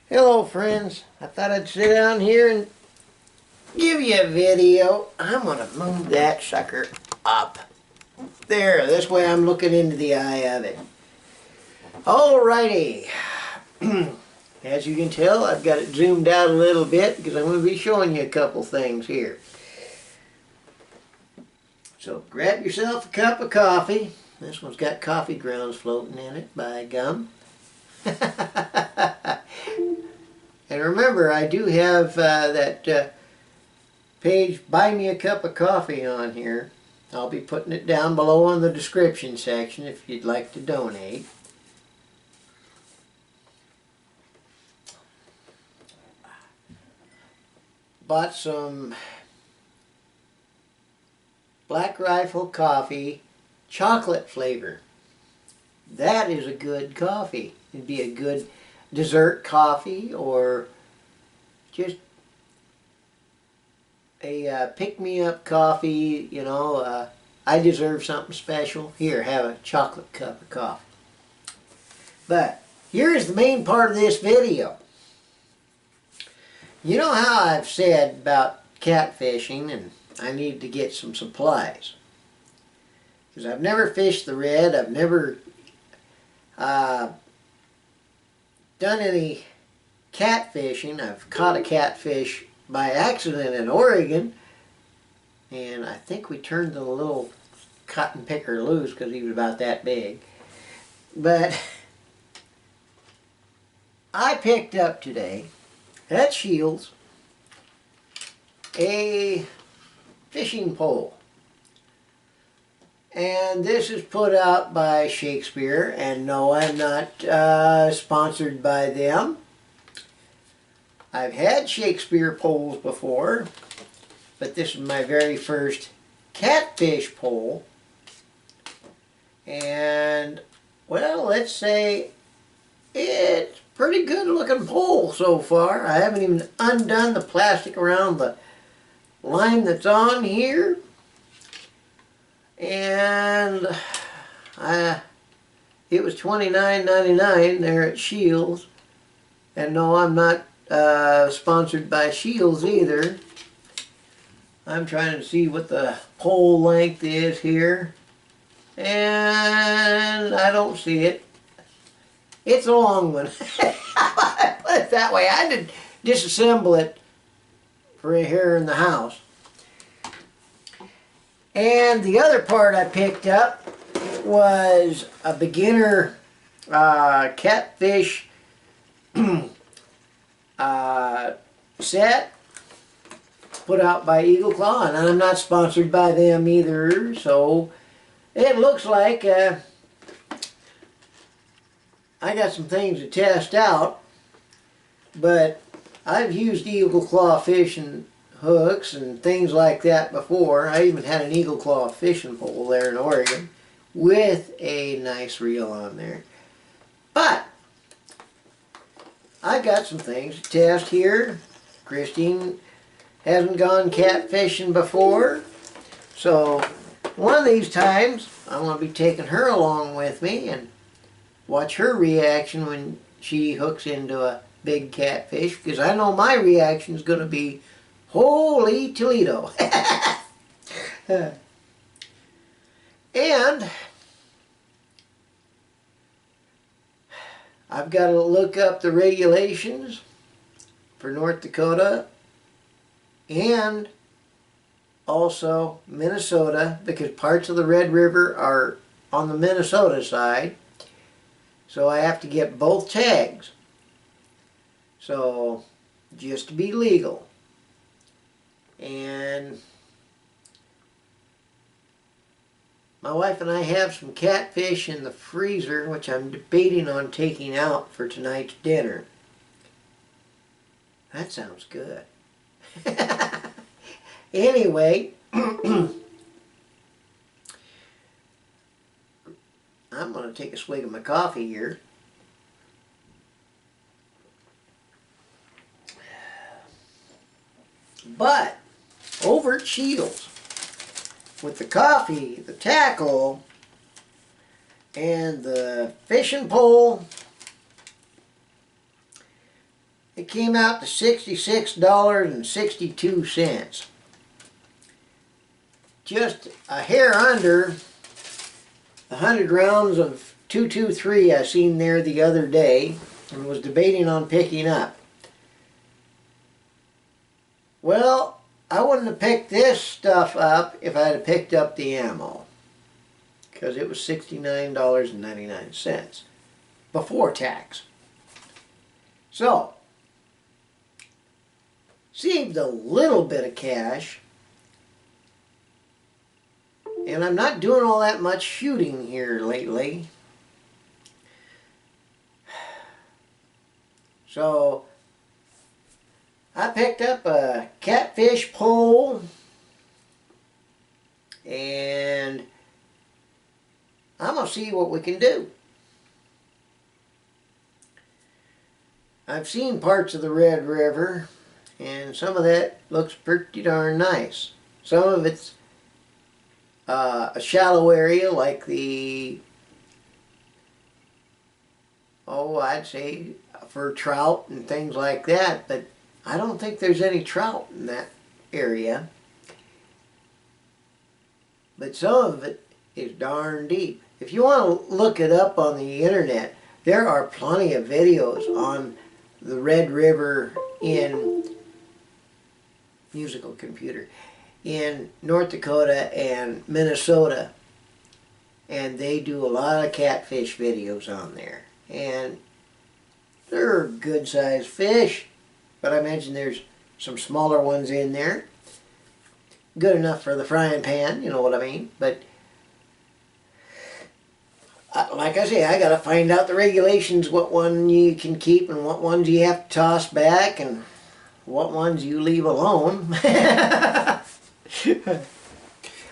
Hello friends, I thought I'd sit down here and give you a video. I'm going to move that sucker up. There, this way I'm looking into the eye of it. Alrighty. As you can tell, I've got it zoomed out a little bit because I'm going to be showing you a couple things here. So grab yourself a cup of coffee. This one's got coffee grounds floating in it, by gum. And remember, I do have that page, Buy Me a Cup of Coffee, on here. I'll be putting it down below in the description section if you'd like to donate. Bought some Black Rifle coffee, chocolate flavor. That is a good coffee. It'd be a good dessert coffee or just a pick-me-up coffee, you know. I deserve something special. Here, have a chocolate cup of coffee. But here's the main part of this video. You know how I've said about catfishing and I need to get some supplies. Because I've never fished the red, I've never done any catfishing. I've caught a catfish by accident in Oregon, and I think we turned the little cotton picker loose because he was about that big. But I picked up today at Shields a fishing pole. And this is put out by Shakespeare, and no, I'm not sponsored by them. I've had Shakespeare poles before, but this is my very first catfish pole. And, well, let's say it's a pretty good looking pole so far. I haven't even undone the plastic around the line that's on here. And it was $29.99 there at Shields. And no, I'm not sponsored by Shields either. I'm trying to see what the pole length is here. And I don't see it. It's a long one. Put it that way. I did disassemble it for here in the house. And the other part I picked up was a beginner catfish set put out by Eagle Claw, and I'm not sponsored by them either, so it looks like I got some things to test out. But I've used Eagle Claw fishing hooks and things like that before. I even had an Eagle Claw fishing pole there in Oregon with a nice reel on there. But I got some things to test here. Christine hasn't gone catfishing before, so one of these times I'm going to be taking her along with me and watch her reaction when she hooks into a big catfish, because I know my reaction is going to be holy Toledo. And I've got to look up the regulations for North Dakota and also Minnesota, because parts of the Red River are on the Minnesota side. So I have to get both tags. So just to be legal. And my wife and I have some catfish in the freezer, which I'm debating on taking out for tonight's dinner. That sounds good. Anyway, I'm going to take a swig of my coffee here. But over at Shields, with the coffee, the tackle, and the fishing pole, it came out to $66.62. Just a hair under the 100 rounds of 223 I seen there the other day and was debating on picking up. Well, I wouldn't have picked this stuff up if I had picked up the ammo, because it was $69.99 before tax. So, saved a little bit of cash, and I'm not doing all that much shooting here lately. So, I picked up a catfish pole, and I'm going to see what we can do. I've seen parts of the Red River, and some of that looks pretty darn nice. Some of it's a shallow area like the, I'd say for trout and things like that, but I don't think there's any trout in that area. But some of it is darn deep. If you want to look it up on the internet, there are plenty of videos on the Red River in musical computer in North Dakota and Minnesota, and they do a lot of catfish videos on there, and they're good sized fish, but I imagine there's some smaller ones in there. Good enough for the frying pan, you know what I mean. But like I say, I got to find out the regulations, what one you can keep and what ones you have to toss back and what ones you leave alone. I'm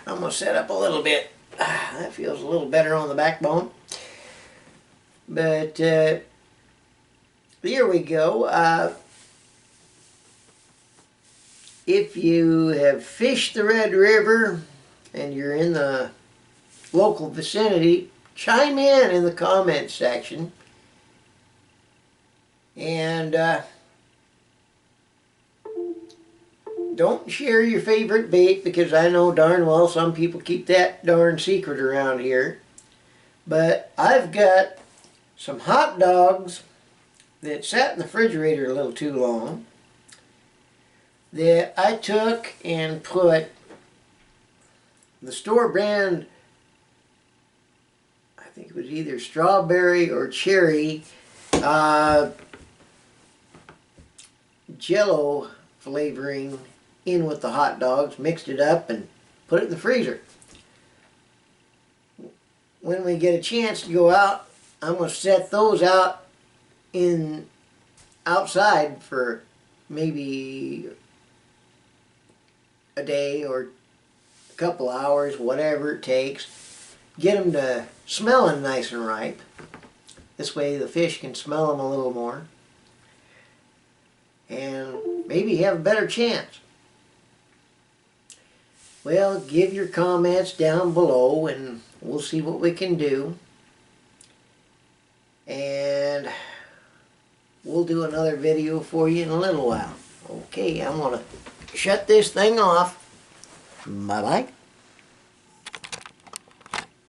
going to set up a little bit. That feels a little better on the backbone. But here we go. If you have fished the Red River and you're in the local vicinity, chime in the comments section. And don't share your favorite bait, because I know darn well some people keep that darn secret around here. But I've got some hot dogs that sat in the refrigerator a little too long, that I took and put the store brand, I think it was either strawberry or cherry, Jello flavoring in with the hot dogs, mixed it up and put it in the freezer. When we get a chance to go out, I'm going to set those out outside for maybe a day or a couple hours, whatever it takes. Get them to smelling nice and ripe. This way the fish can smell them a little more and maybe have a better chance. Well, give your comments down below and we'll see what we can do. And we'll do another video for you in a little while. Okay, I'm going to shut this thing off. Bye-bye.